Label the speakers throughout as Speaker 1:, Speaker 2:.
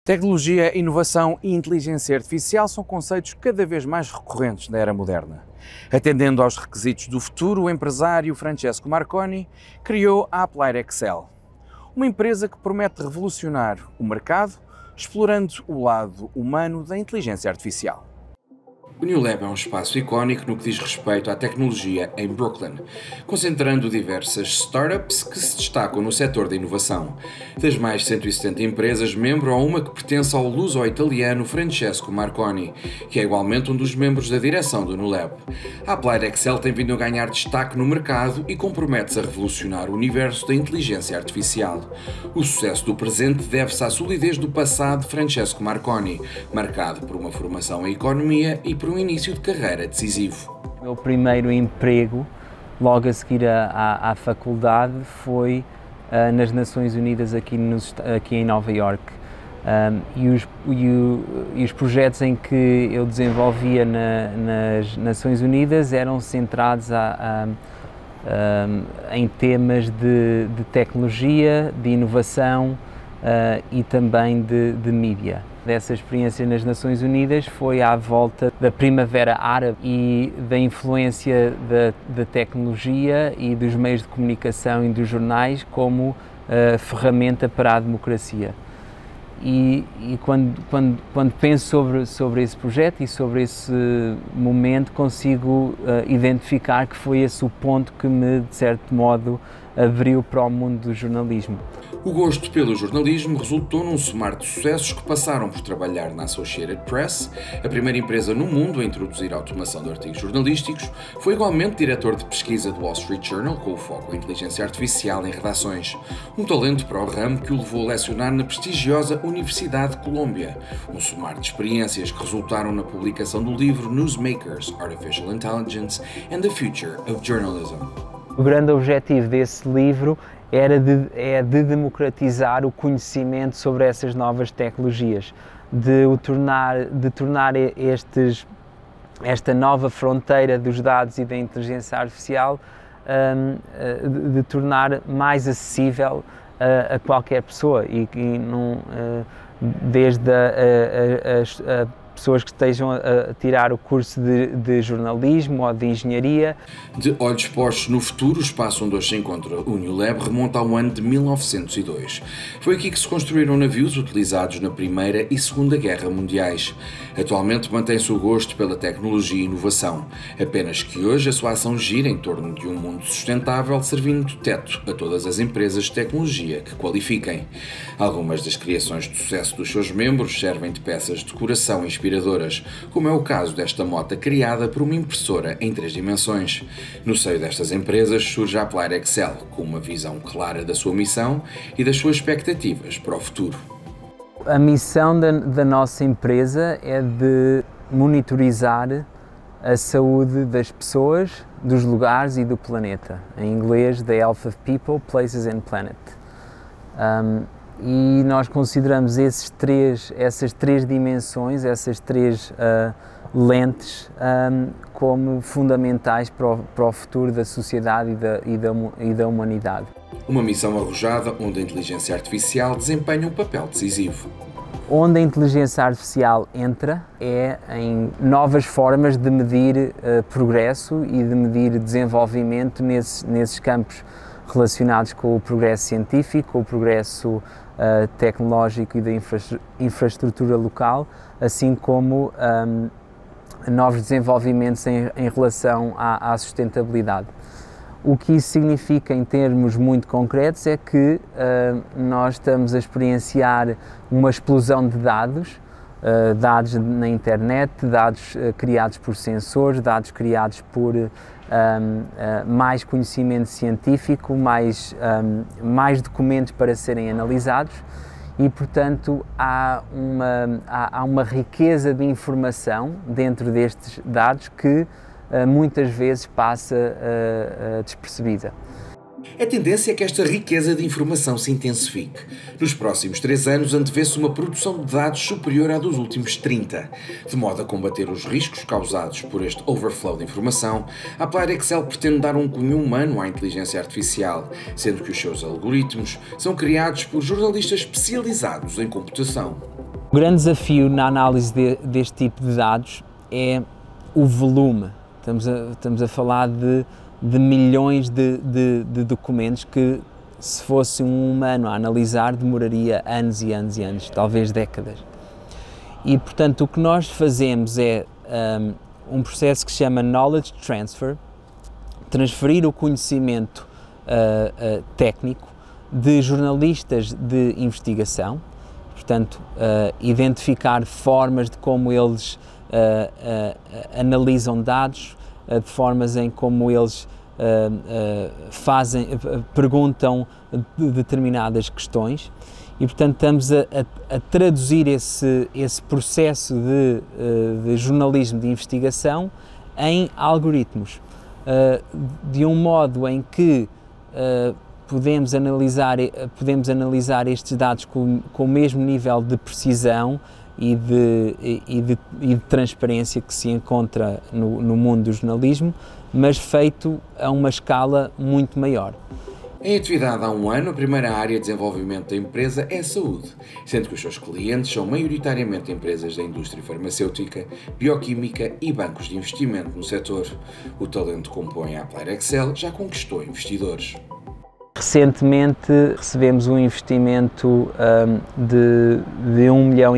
Speaker 1: Tecnologia, inovação e inteligência artificial são conceitos cada vez mais recorrentes na era moderna. Atendendo aos requisitos do futuro, o empresário Francesco Marconi criou a Applied Excel, uma empresa que promete revolucionar o mercado, explorando o lado humano da inteligência artificial. O New Lab é um espaço icónico no que diz respeito à tecnologia em Brooklyn, concentrando diversas startups que se destacam no setor da inovação. Das mais de 170 empresas, membro há uma que pertence ao luso-italiano Francesco Marconi, que é igualmente um dos membros da direção do New Lab. A Applied Excel tem vindo a ganhar destaque no mercado e compromete-se a revolucionar o universo da inteligência artificial. O sucesso do presente deve-se à solidez do passado de Francesco Marconi, marcado por uma formação em economia e por um início de carreira decisivo.
Speaker 2: O meu primeiro emprego, logo a seguir à faculdade, foi nas Nações Unidas aqui em Nova Iorque. E os projetos em que eu desenvolvia nas Nações Unidas eram centrados em temas de tecnologia, de inovação e também de mídia. Dessa experiência nas Nações Unidas foi à volta da Primavera Árabe e da influência da tecnologia e dos meios de comunicação e dos jornais como ferramenta para a democracia. E quando penso sobre esse projeto e sobre esse momento, consigo identificar que foi esse o ponto que me, de certo modo, abriu para o mundo do jornalismo.
Speaker 1: O gosto pelo jornalismo resultou num somar de sucessos que passaram por trabalhar na Associated Press, a primeira empresa no mundo a introduzir a automação de artigos jornalísticos. Foi igualmente diretor de pesquisa do Wall Street Journal, com o foco em inteligência artificial em redações. Um talento para o ramo que o levou a lecionar na prestigiosa Universidade de Colômbia. Um somar de experiências que resultaram na publicação do livro Newsmakers, Artificial Intelligence and the Future of Journalism.
Speaker 2: O grande objetivo desse livro é de democratizar o conhecimento sobre essas novas tecnologias, de tornar esta nova fronteira dos dados e da inteligência artificial, de tornar mais acessível a qualquer pessoa desde as pessoas que estejam a tirar o curso de jornalismo ou de engenharia.
Speaker 1: De olhos postos no futuro, o espaço onde hoje se encontra o New Lab remonta ao ano de 1902. Foi aqui que se construíram navios utilizados na Primeira e Segunda Guerra Mundiais. Atualmente mantém-se o gosto pela tecnologia e inovação, apenas que hoje a sua ação gira em torno de um mundo sustentável, servindo de teto a todas as empresas de tecnologia que qualifiquem. Algumas das criações de sucesso dos seus membros servem de peças de decoração inspiradoras, como é o caso desta moto criada por uma impressora em 3 dimensões. No seio destas empresas surge a Applied Excel, com uma visão clara da sua missão e das suas expectativas para o futuro.
Speaker 2: A missão da nossa empresa é de monitorizar a saúde das pessoas, dos lugares e do planeta. Em inglês, The Health of People, Places and Planet. E nós consideramos essas três dimensões, essas três lentes, como fundamentais para o futuro da sociedade e da humanidade.
Speaker 1: Uma missão arrojada onde a inteligência artificial desempenha um papel decisivo.
Speaker 2: Onde a inteligência artificial entra é em novas formas de medir progresso e de medir desenvolvimento nesses campos relacionados com o progresso científico, com o progresso tecnológico e da infraestrutura local, assim como novos desenvolvimentos em relação à sustentabilidade. O que isso significa em termos muito concretos é que nós estamos a experienciar uma explosão de dados, dados na internet, dados criados por sensores, dados criados por mais conhecimento científico, mais documentos para serem analisados e, portanto, há uma riqueza de informação dentro destes dados que muitas vezes passa despercebida.
Speaker 1: A tendência é que esta riqueza de informação se intensifique. Nos próximos 3 anos antevê-se uma produção de dados superior à dos últimos 30. De modo a combater os riscos causados por este overflow de informação, a Applied Excel pretende dar um cunho humano à inteligência artificial, sendo que os seus algoritmos são criados por jornalistas especializados em computação.
Speaker 2: O grande desafio na análise deste tipo de dados é o volume. Estamos a falar de milhões de documentos que, se fosse um humano a analisar, demoraria anos e anos e anos, talvez décadas. E, portanto, o que nós fazemos é um processo que se chama Knowledge Transfer, transferir o conhecimento técnico de jornalistas de investigação, portanto, identificar formas de como eles analisam dados, de formas em como eles perguntam determinadas questões e, portanto, estamos a traduzir esse processo de jornalismo de investigação em algoritmos, de um modo em que podemos analisar estes dados com o mesmo nível de precisão e de transparência que se encontra no mundo do jornalismo, mas feito a uma escala muito maior.
Speaker 1: Em atividade há um ano, a primeira área de desenvolvimento da empresa é a saúde, sendo que os seus clientes são maioritariamente empresas da indústria farmacêutica, bioquímica e bancos de investimento no setor. O talento que compõe a Applied Excel já conquistou investidores.
Speaker 2: Recentemente recebemos um investimento de $1,5 milhão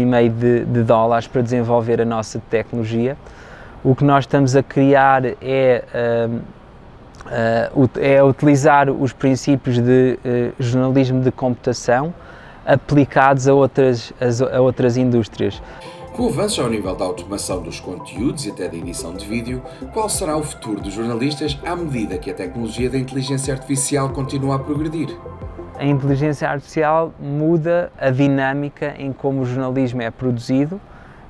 Speaker 2: de dólares para desenvolver a nossa tecnologia. O que nós estamos a criar é utilizar os princípios de jornalismo de computação aplicados a outras indústrias.
Speaker 1: Com o avanço ao nível da automação dos conteúdos e até da edição de vídeo, qual será o futuro dos jornalistas à medida que a tecnologia da inteligência artificial continua a progredir?
Speaker 2: A inteligência artificial muda a dinâmica em como o jornalismo é produzido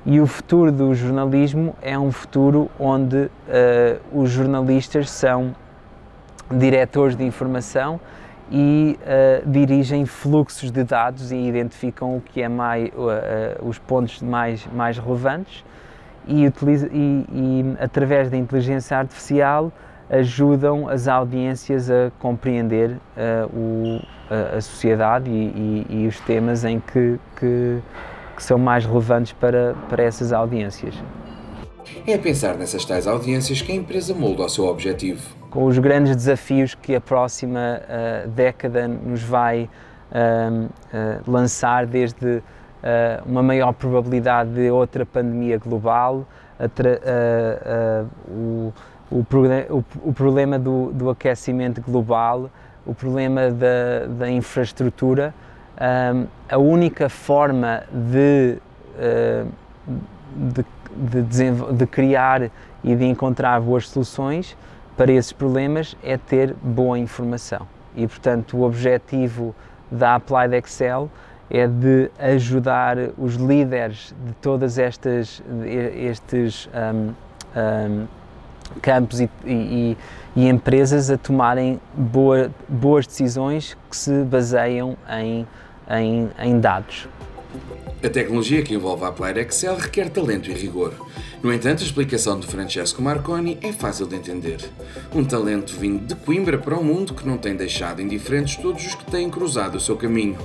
Speaker 2: e o futuro do jornalismo é um futuro onde os jornalistas são diretores de informação e dirigem fluxos de dados e identificam o que é os pontos mais relevantes e através da inteligência artificial ajudam as audiências a compreender a sociedade e os temas em que são mais relevantes para essas audiências.
Speaker 1: É a pensar nessas tais audiências que a empresa molda o seu objetivo.
Speaker 2: Com os grandes desafios que a próxima década nos vai lançar, desde uma maior probabilidade de outra pandemia global, o problema do aquecimento global, o problema da infraestrutura, a única forma de criar e de encontrar boas soluções para esses problemas é ter boa informação. E, portanto, o objetivo da Applied Excel é de ajudar os líderes de todas estes campos e empresas a tomarem boas decisões que se baseiam em dados.
Speaker 1: A tecnologia que envolve a Applied Excel requer talento e rigor. No entanto, a explicação de Francesco Marconi é fácil de entender. Um talento vindo de Coimbra para o mundo que não tem deixado indiferentes todos os que têm cruzado o seu caminho.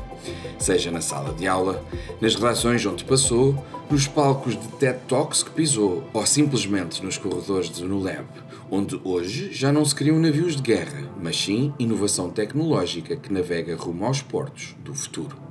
Speaker 1: Seja na sala de aula, nas redações onde passou, nos palcos de TED Talks que pisou ou simplesmente nos corredores de Unilab, onde hoje já não se criam navios de guerra, mas sim inovação tecnológica que navega rumo aos portos do futuro.